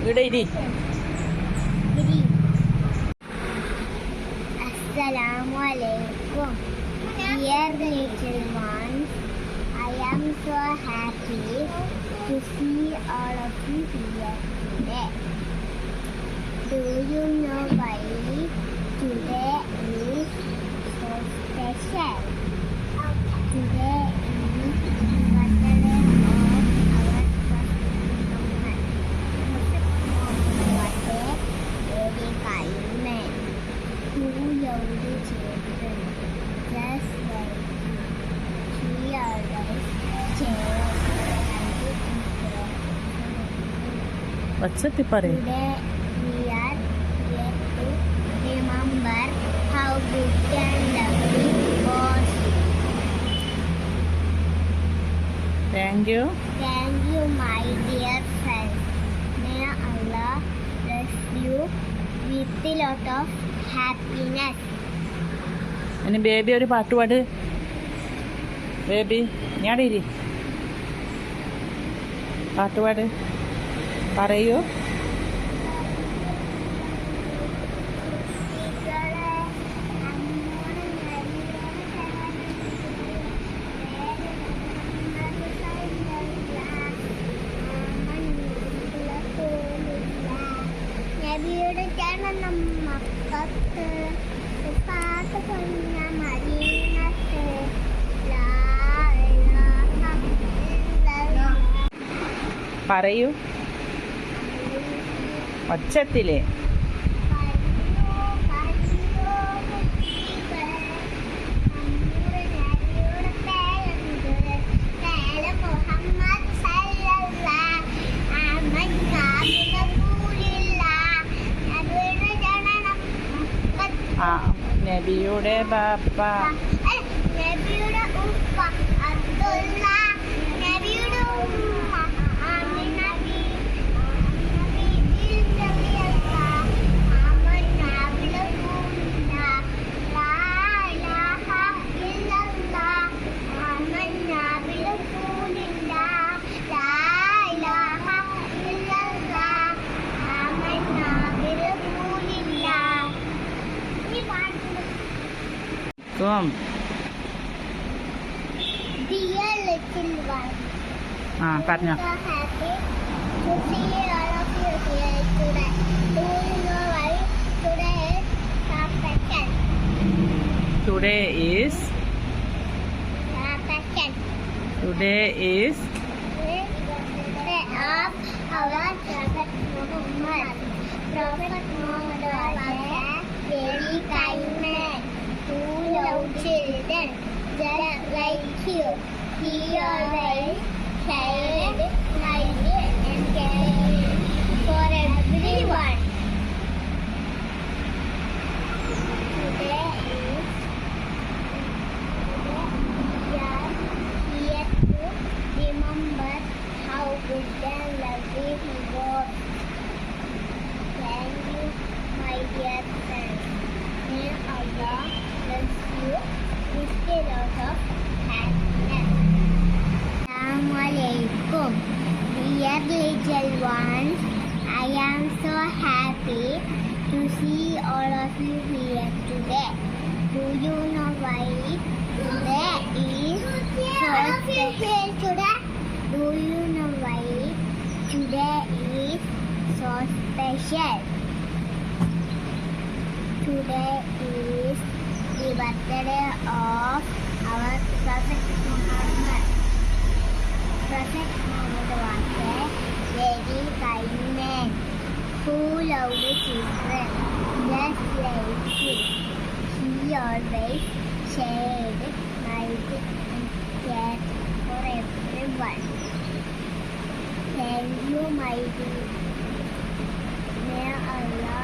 ഇവിടെ ഇരി. Assalamualaikum. Dear little ones, I am so happy to see all of you here today. Do you know why today is so special? Today is the birthday of our first Muhammad. Birthday, very kind man who loved the children just like you. He always cheered and encouraged. ഒച്ചത്തി പറയും. Today we are here to remember how good and lovely was. Thank you. Thank you, my dear friends. May Allah bless you with a lot of happiness. ഇനി baby ഒരു പാട്ട് പാട്. Baby ഞാൻ ഇരി. പാട്ട് പാട്. പറയൂ. നബിയുടെ ജനനം മക്കത്ത്, പാട്ട് പൊന്ന മദീനത്ത്, ലാ ഇലാഹ ഇല്ലല്ലാഹ്. പറയൂ ഒച്ചത്തിലേ. ആ നബിയുടെ ബാപ്പ, നബിയുടെ ഉപ്പ അബ്ദുള്ള, നബിയുടെ ഉമ്മ ആമിന ബീബി റളിയല്ലാഹു അൻഹാ, ലാ ഇലാഹ ഇല്ലല്ലാഹ് ആമന്നാ ബിറസൂലില്ലാഹ്, ലാ ഇലാഹ ഇല്ലല്ലാഹ് ആമന്നാ ബിറസൂലില്ലാഹ്. Dear little one, ആ പറഞ്ഞോ. so happy to see all of you here today. Do you know why today is second? Today is Second. Today is Day of our Prophet Muhammad. Prophet Muhammad was a very kind man who loved children just like you. He always shared, liked, and cared for everyone. Today we are here to remember how good and lovely he was. Thank you, my dear friends. May Allah bless you with a lot of happiness. Assalamualaikum. Dear little ones, I am so happy to see all of you here today. Do you know why today is so special today? Do you know why today is so special? Today is the birthday of our Prophet Muhammad. Prophet Muhammad was a very kind man who loved children just like you. He always shared, liked, and cared for everyone. Thank you, my dear. May Allah